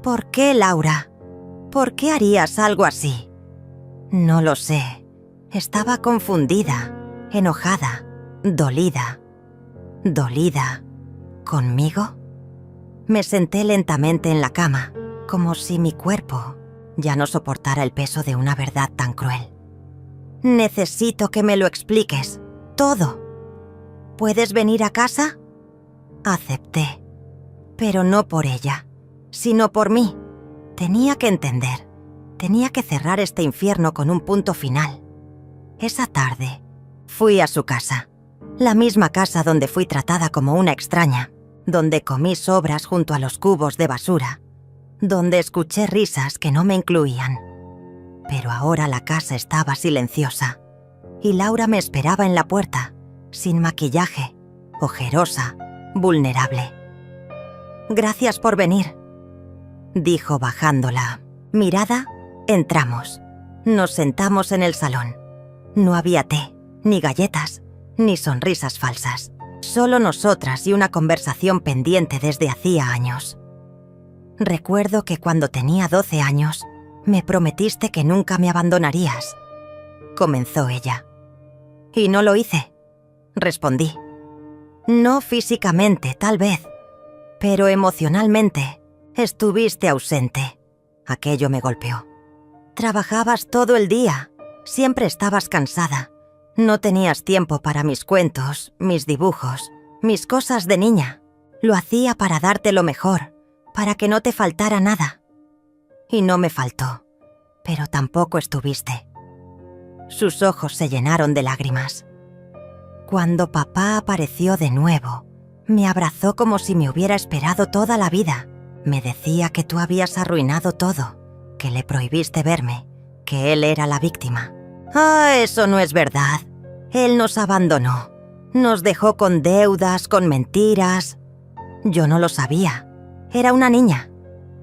¿Por qué, Laura? ¿Por qué harías algo así? No lo sé. Estaba confundida, enojada, dolida. ¿Dolida? ¿Conmigo? Me senté lentamente en la cama, como si mi cuerpo ya no soportara el peso de una verdad tan cruel. Necesito que me lo expliques, todo. ¿Puedes venir a casa? Acepté, pero no por ella, sino por mí. Tenía que entender, tenía que cerrar este infierno con un punto final. Esa tarde, fui a su casa, la misma casa donde fui tratada como una extraña, donde comí sobras junto a los cubos de basura, donde escuché risas que no me incluían. Pero ahora la casa estaba silenciosa, y Laura me esperaba en la puerta, sin maquillaje, ojerosa, vulnerable. «Gracias por venir», dijo bajando la mirada. Entramos. Nos sentamos en el salón. No había té, ni galletas, ni sonrisas falsas. Solo nosotras y una conversación pendiente desde hacía años. Recuerdo que cuando tenía 12 años, me prometiste que nunca me abandonarías. Comenzó ella. Y no lo hice, respondí. No físicamente, tal vez, pero emocionalmente estuviste ausente. Aquello me golpeó. Trabajabas todo el día, siempre estabas cansada. No tenías tiempo para mis cuentos, mis dibujos, mis cosas de niña. Lo hacía para darte lo mejor, para que no te faltara nada. Y no me faltó, pero tampoco estuviste. Sus ojos se llenaron de lágrimas. Cuando papá apareció de nuevo, me abrazó como si me hubiera esperado toda la vida. Me decía que tú habías arruinado todo, que le prohibiste verme, que él era la víctima. «Ah, eso no es verdad. Él nos abandonó. Nos dejó con deudas, con mentiras». Yo no lo sabía. Era una niña.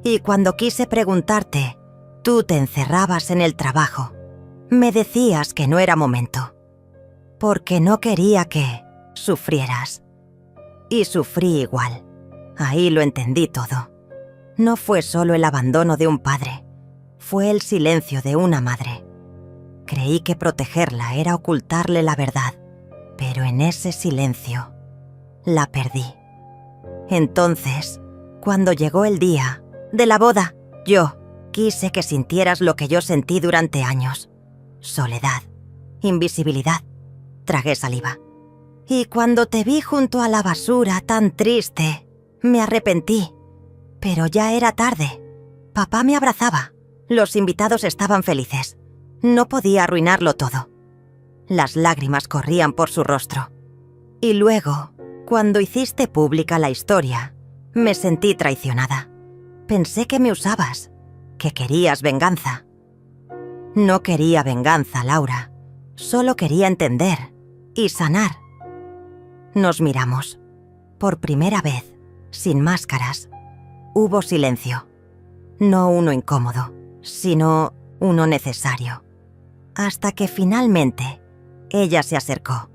Y cuando quise preguntarte, tú te encerrabas en el trabajo. Me decías que no era momento. Porque no quería que sufrieras. Y sufrí igual. Ahí lo entendí todo. No fue solo el abandono de un padre. Fue el silencio de una madre. Creí que protegerla era ocultarle la verdad, pero en ese silencio la perdí. Entonces, cuando llegó el día de la boda, yo quise que sintieras lo que yo sentí durante años. Soledad, invisibilidad. Tragué saliva. Y cuando te vi junto a la basura tan triste, me arrepentí. Pero ya era tarde. Papá me abrazaba. Los invitados estaban felices. No podía arruinarlo todo. Las lágrimas corrían por su rostro. Y luego, cuando hiciste pública la historia, me sentí traicionada. Pensé que me usabas, que querías venganza. No quería venganza, Laura. Solo quería entender y sanar. Nos miramos. Por primera vez, sin máscaras. Hubo silencio. No uno incómodo, sino uno necesario. Hasta que finalmente ella se acercó.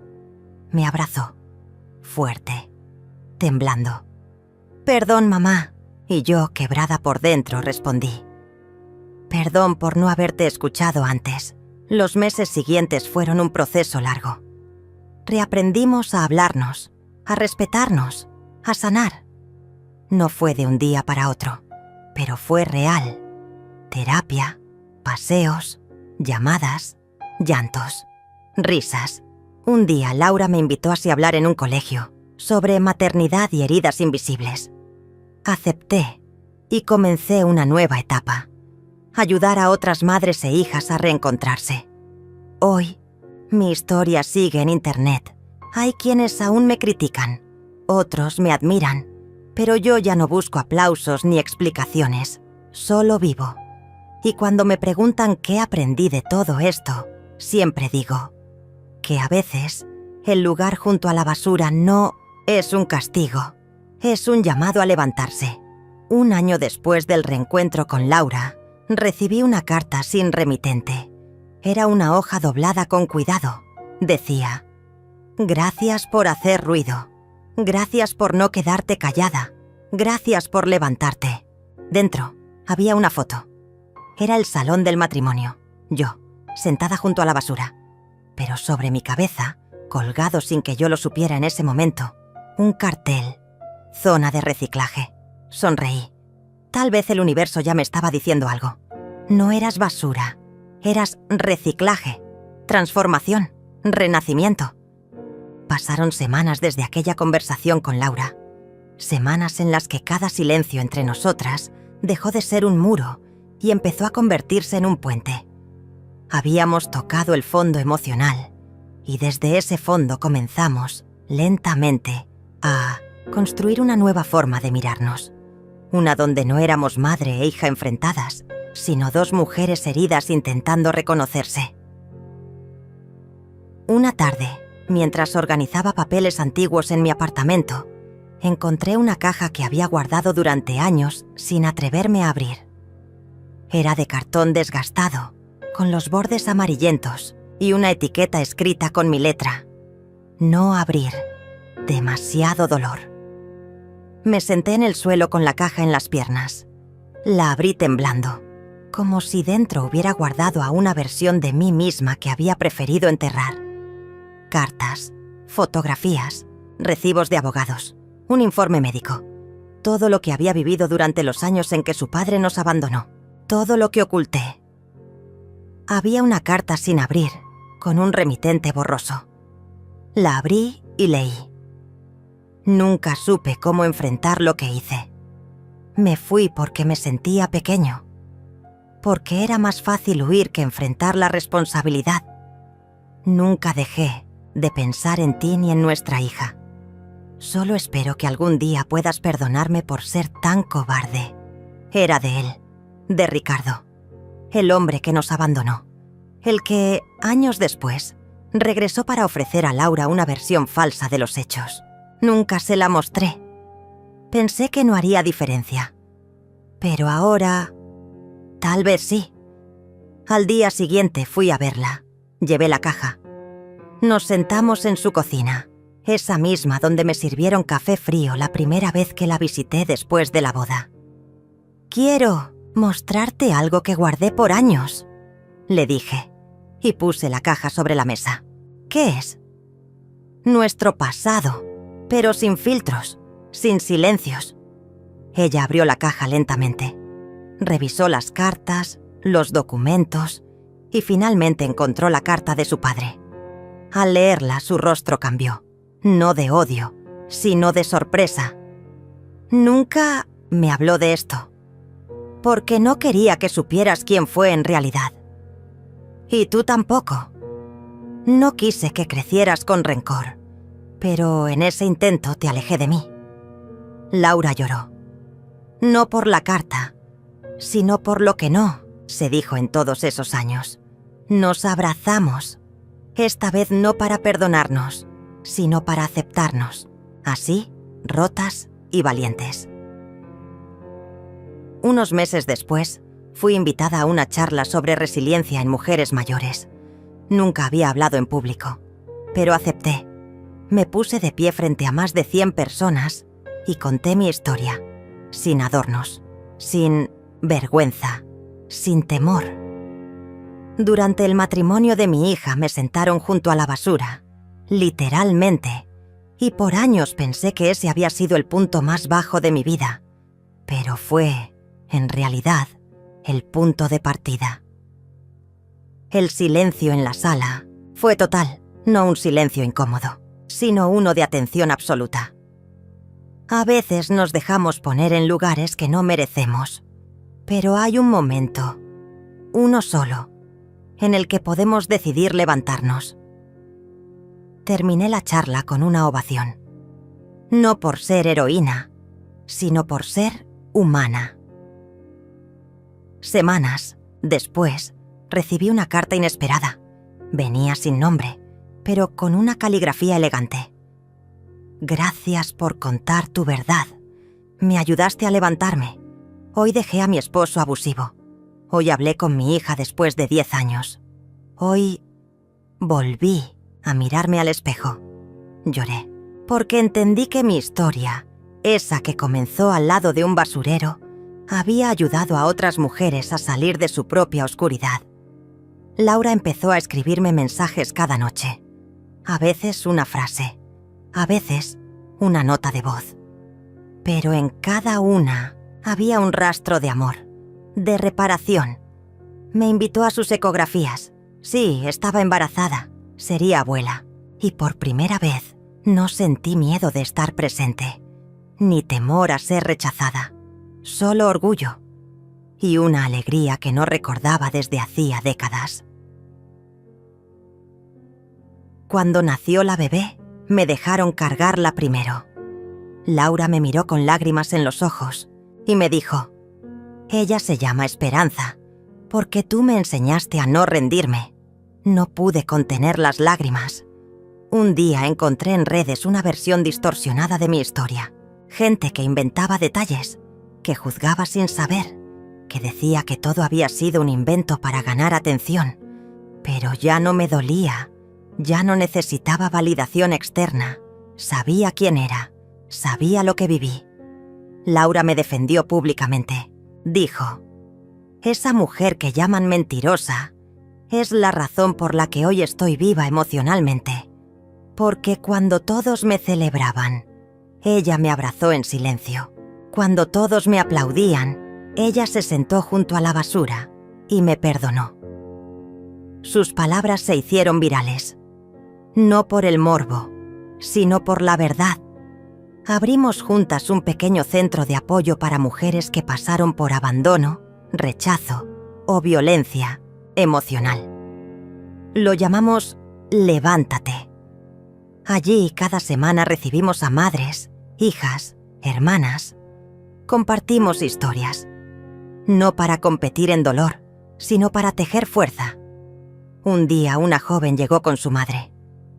Me abrazó, fuerte, temblando. «Perdón, mamá». Y yo, quebrada por dentro, respondí. «Perdón por no haberte escuchado antes. Los meses siguientes fueron un proceso largo. Reaprendimos a hablarnos, a respetarnos, a sanar. No fue de un día para otro, pero fue real. Terapia, paseos, llamadas, llantos, risas. Un día Laura me invitó a hablar en un colegio sobre maternidad y heridas invisibles. Acepté y comencé una nueva etapa. Ayudar a otras madres e hijas a reencontrarse. Hoy, mi historia sigue en internet. Hay quienes aún me critican, otros me admiran, pero yo ya no busco aplausos ni explicaciones, solo vivo. Y cuando me preguntan qué aprendí de todo esto, siempre digo que a veces el lugar junto a la basura no Es un castigo. Es un llamado a levantarse. Un año después del reencuentro con Laura, recibí una carta sin remitente. Era una hoja doblada con cuidado. Decía: «Gracias por hacer ruido. Gracias por no quedarte callada. Gracias por levantarte». Dentro había una foto. Era el salón del matrimonio. Yo, sentada junto a la basura. Pero sobre mi cabeza, colgado sin que yo lo supiera en ese momento, un cartel: «Zona de reciclaje». Sonreí. Tal vez el universo ya me estaba diciendo algo. No eras basura, eras reciclaje, transformación, renacimiento. Pasaron semanas desde aquella conversación con Laura. Semanas en las que cada silencio entre nosotras dejó de ser un muro y empezó a convertirse en un puente. Habíamos tocado el fondo emocional y desde ese fondo comenzamos, lentamente, a construir una nueva forma de mirarnos. Una donde no éramos madre e hija enfrentadas, sino dos mujeres heridas intentando reconocerse. Una tarde, mientras organizaba papeles antiguos en mi apartamento, encontré una caja que había guardado durante años sin atreverme a abrir. Era de cartón desgastado, con los bordes amarillentos y una etiqueta escrita con mi letra: «No abrir. Demasiado dolor». Me senté en el suelo con la caja en las piernas. La abrí temblando, como si dentro hubiera guardado a una versión de mí misma que había preferido enterrar. Cartas, fotografías, recibos de abogados, un informe médico. Todo lo que había vivido durante los años en que su padre nos abandonó. Todo lo que oculté. Había una carta sin abrir, con un remitente borroso. La abrí y leí. Nunca supe cómo enfrentar lo que hice. Me fui porque me sentía pequeño. Porque era más fácil huir que enfrentar la responsabilidad. Nunca dejé de pensar en ti ni en nuestra hija. Solo espero que algún día puedas perdonarme por ser tan cobarde. Era de él, de Ricardo, el hombre que nos abandonó. El que, años después, regresó para ofrecer a Laura una versión falsa de los hechos. Nunca se la mostré. Pensé que no haría diferencia. Pero ahora, tal vez sí. Al día siguiente fui a verla. Llevé la caja. Nos sentamos en su cocina, esa misma donde me sirvieron café frío la primera vez que la visité después de la boda. «Quiero mostrarte algo que guardé por años», le dije, y puse la caja sobre la mesa. «¿Qué es?» «Nuestro pasado, pero sin filtros, sin silencios». Ella abrió la caja lentamente. Revisó las cartas, los documentos y finalmente encontró la carta de su padre. Al leerla, su rostro cambió. No de odio, sino de sorpresa. Nunca me habló de esto, porque no quería que supieras quién fue en realidad. Y tú tampoco. No quise que crecieras con rencor, pero en ese intento te alejé de mí. Laura lloró. No por la carta, sino por lo que no se dijo en todos esos años. Nos abrazamos, esta vez no para perdonarnos, sino para aceptarnos, así, rotas y valientes. Unos meses después, fui invitada a una charla sobre resiliencia en mujeres mayores. Nunca había hablado en público, pero acepté. Me puse de pie frente a más de 100 personas y conté mi historia, sin adornos, sin vergüenza, sin temor. Durante el matrimonio de mi hija me sentaron junto a la basura, literalmente, y por años pensé que ese había sido el punto más bajo de mi vida, pero fue, en realidad, el punto de partida. El silencio en la sala fue total, no un silencio incómodo, sino uno de atención absoluta. A veces nos dejamos poner en lugares que no merecemos, pero hay un momento, uno solo, en el que podemos decidir levantarnos. Terminé la charla con una ovación. No por ser heroína, sino por ser humana. Semanas después, recibí una carta inesperada. Venía sin nombre, pero con una caligrafía elegante. Gracias por contar tu verdad. Me ayudaste a levantarme. Hoy dejé a mi esposo abusivo. Hoy hablé con mi hija después de 10 años. Hoy volví a mirarme al espejo. Lloré, porque entendí que mi historia, esa que comenzó al lado de un basurero, había ayudado a otras mujeres a salir de su propia oscuridad. Laura empezó a escribirme mensajes cada noche. A veces una frase, a veces una nota de voz. Pero en cada una había un rastro de amor, de reparación. Me invitó a sus ecografías. Sí, estaba embarazada, sería abuela. Y por primera vez no sentí miedo de estar presente, ni temor a ser rechazada. Solo orgullo y una alegría que no recordaba desde hacía décadas. Cuando nació la bebé, me dejaron cargarla primero. Laura me miró con lágrimas en los ojos y me dijo: «Ella se llama Esperanza, porque tú me enseñaste a no rendirme». No pude contener las lágrimas. Un día encontré en redes una versión distorsionada de mi historia. Gente que inventaba detalles, que juzgaba sin saber, que decía que todo había sido un invento para ganar atención. Pero ya no me dolía, ya no necesitaba validación externa. Sabía quién era, sabía lo que viví. Laura me defendió públicamente. Dijo: «Esa mujer que llaman mentirosa es la razón por la que hoy estoy viva emocionalmente. Porque cuando todos me celebraban, ella me abrazó en silencio. Cuando todos me aplaudían, ella se sentó junto a la basura y me perdonó». Sus palabras se hicieron virales. No por el morbo, sino por la verdad. Abrimos juntas un pequeño centro de apoyo para mujeres que pasaron por abandono, rechazo o violencia emocional. Lo llamamos Levántate. Allí cada semana recibimos a madres, hijas, hermanas. Compartimos historias. No para competir en dolor, sino para tejer fuerza. Un día una joven llegó con su madre.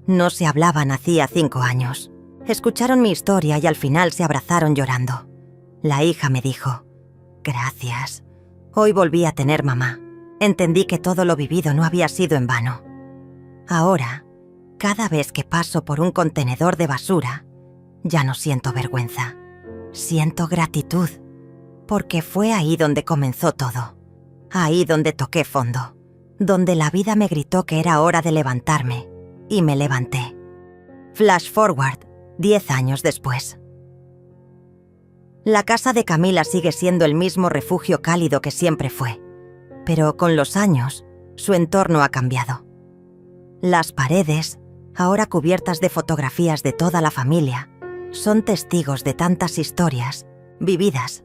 No se hablaban hacía 5 años. Escucharon mi historia y al final se abrazaron llorando. La hija me dijo: «Gracias. Hoy volví a tener mamá. Entendí que todo lo vivido no había sido en vano». Ahora, cada vez que paso por un contenedor de basura, ya no siento vergüenza. Siento gratitud, porque fue ahí donde comenzó todo. Ahí donde toqué fondo, donde la vida me gritó que era hora de levantarme, y me levanté. Flash forward, 10 años después. La casa de Camila sigue siendo el mismo refugio cálido que siempre fue, pero con los años, su entorno ha cambiado. Las paredes, ahora cubiertas de fotografías de toda la familia, son testigos de tantas historias vividas.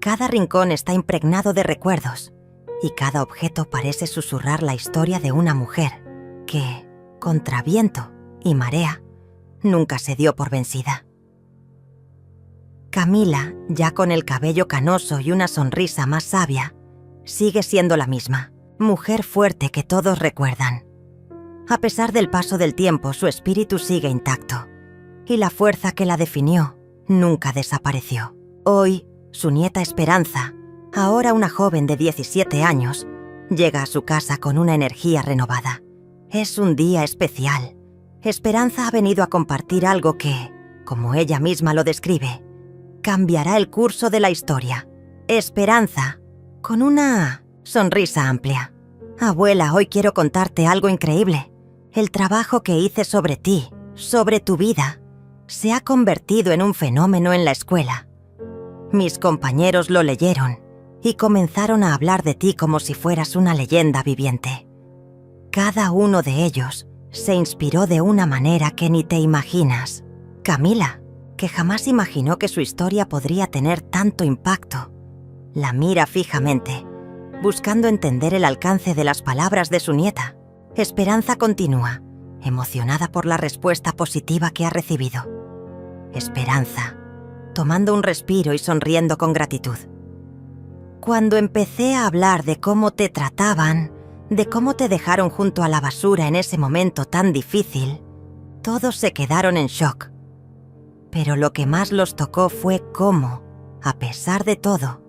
Cada rincón está impregnado de recuerdos y cada objeto parece susurrar la historia de una mujer que, contra viento y marea, nunca se dio por vencida. Camila, ya con el cabello canoso y una sonrisa más sabia, sigue siendo la misma, mujer fuerte que todos recuerdan. A pesar del paso del tiempo, su espíritu sigue intacto, y la fuerza que la definió nunca desapareció. Hoy, su nieta Esperanza, ahora una joven de 17 años, llega a su casa con una energía renovada. Es un día especial. Esperanza ha venido a compartir algo que, como ella misma lo describe, cambiará el curso de la historia. Esperanza, con una sonrisa amplia. «Abuela, hoy quiero contarte algo increíble. El trabajo que hice sobre ti, sobre tu vida, se ha convertido en un fenómeno en la escuela. Mis compañeros lo leyeron y comenzaron a hablar de ti como si fueras una leyenda viviente. Cada uno de ellos se inspiró de una manera que ni te imaginas». Camila, que jamás imaginó que su historia podría tener tanto impacto, la mira fijamente, buscando entender el alcance de las palabras de su nieta. Esperanza continúa, emocionada por la respuesta positiva que ha recibido. Esperanza, tomando un respiro y sonriendo con gratitud. «Cuando empecé a hablar de cómo te trataban, de cómo te dejaron junto a la basura en ese momento tan difícil, todos se quedaron en shock. Pero lo que más los tocó fue cómo, a pesar de todo,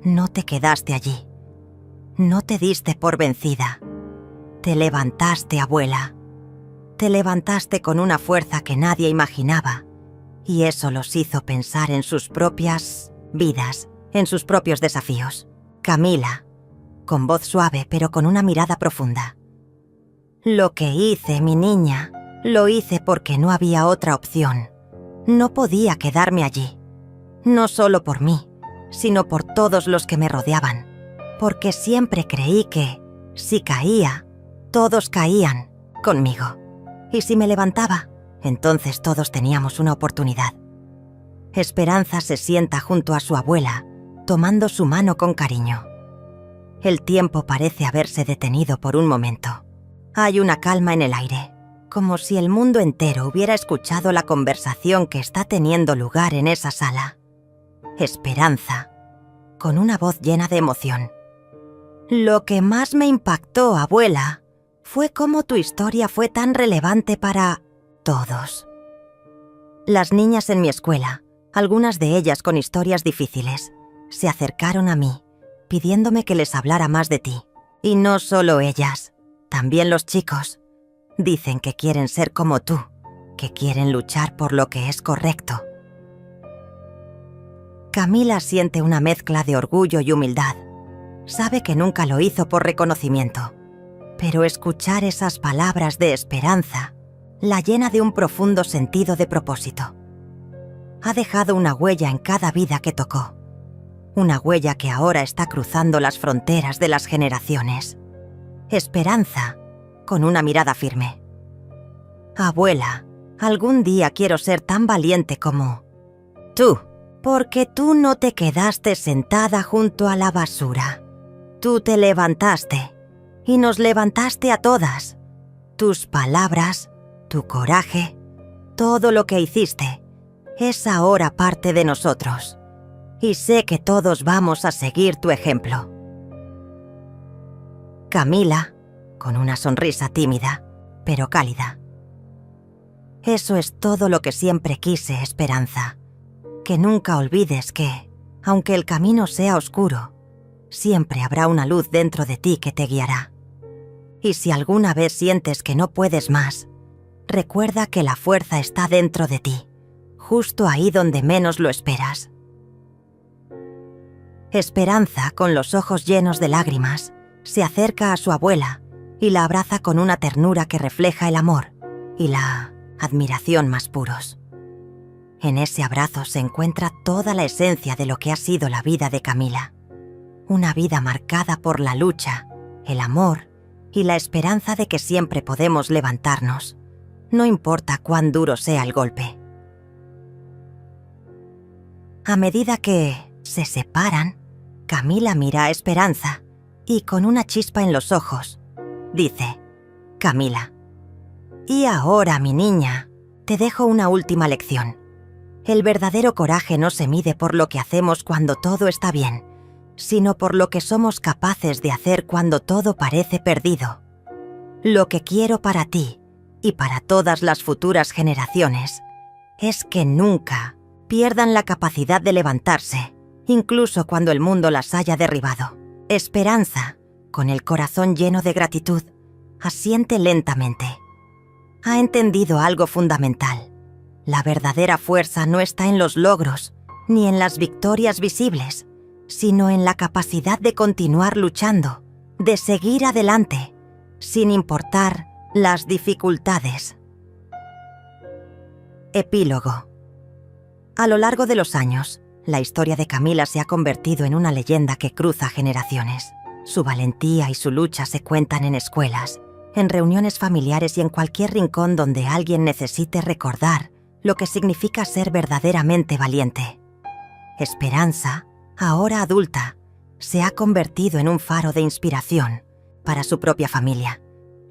no te quedaste allí. No te diste por vencida. Te levantaste, abuela. Te levantaste con una fuerza que nadie imaginaba, y eso los hizo pensar en sus propias vidas, en sus propios desafíos. Camila, con voz suave pero con una mirada profunda. Lo que hice, mi niña, lo hice porque no había otra opción. No podía quedarme allí. No solo por mí, sino por todos los que me rodeaban. Porque siempre creí que, si caía, todos caían conmigo. Y si me levantaba, entonces todos teníamos una oportunidad. Esperanza se sienta junto a su abuela, tomando su mano con cariño. El tiempo parece haberse detenido por un momento. Hay una calma en el aire, como si el mundo entero hubiera escuchado la conversación que está teniendo lugar en esa sala. Esperanza, con una voz llena de emoción. Lo que más me impactó, abuela, fue cómo tu historia fue tan relevante para todos. Las niñas en mi escuela, algunas de ellas con historias difíciles, se acercaron a mí, pidiéndome que les hablara más de ti. Y no solo ellas, también los chicos. Dicen que quieren ser como tú, que quieren luchar por lo que es correcto. Camila siente una mezcla de orgullo y humildad. Sabe que nunca lo hizo por reconocimiento, pero escuchar esas palabras de esperanza la llena de un profundo sentido de propósito. Ha dejado una huella en cada vida que tocó, una huella que ahora está cruzando las fronteras de las generaciones. Esperanza, con una mirada firme. Abuela, algún día quiero ser tan valiente como tú, porque tú no te quedaste sentada junto a la basura. Tú te levantaste, y nos levantaste a todas. Tus palabras, tu coraje, todo lo que hiciste, es ahora parte de nosotros. Y sé que todos vamos a seguir tu ejemplo. Camila, con una sonrisa tímida, pero cálida. Eso es todo lo que siempre quise, Esperanza. Que nunca olvides que, aunque el camino sea oscuro, siempre habrá una luz dentro de ti que te guiará. Y si alguna vez sientes que no puedes más, recuerda que la fuerza está dentro de ti, justo ahí donde menos lo esperas. Esperanza, con los ojos llenos de lágrimas, se acerca a su abuela y la abraza con una ternura que refleja el amor y la admiración más puros. En ese abrazo se encuentra toda la esencia de lo que ha sido la vida de Camila. Una vida marcada por la lucha, el amor y la esperanza de que siempre podemos levantarnos, no importa cuán duro sea el golpe. A medida que se separan, Camila mira a Esperanza y con una chispa en los ojos, dice: Camila, y ahora, mi niña, te dejo una última lección. El verdadero coraje no se mide por lo que hacemos cuando todo está bien, sino por lo que somos capaces de hacer cuando todo parece perdido. Lo que quiero para ti y para todas las futuras generaciones es que nunca pierdan la capacidad de levantarse, incluso cuando el mundo las haya derribado. Esperanza, con el corazón lleno de gratitud, asiente lentamente. Ha entendido algo fundamental. La verdadera fuerza no está en los logros ni en las victorias visibles, sino en la capacidad de continuar luchando, de seguir adelante, sin importar las dificultades. Epílogo. A lo largo de los años, la historia de Camila se ha convertido en una leyenda que cruza generaciones. Su valentía y su lucha se cuentan en escuelas, en reuniones familiares y en cualquier rincón donde alguien necesite recordar lo que significa ser verdaderamente valiente. Esperanza, ahora adulta, se ha convertido en un faro de inspiración para su propia familia,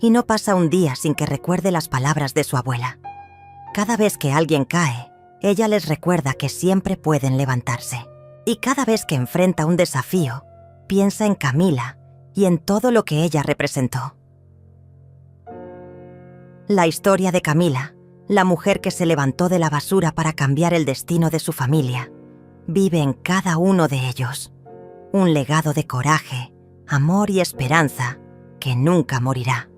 y no pasa un día sin que recuerde las palabras de su abuela. Cada vez que alguien cae, ella les recuerda que siempre pueden levantarse. Y cada vez que enfrenta un desafío, piensa en Camila y en todo lo que ella representó. La historia de Camila La mujer que se levantó de la basura para cambiar el destino de su familia vive en cada uno de ellos. Un legado de coraje, amor y esperanza que nunca morirá.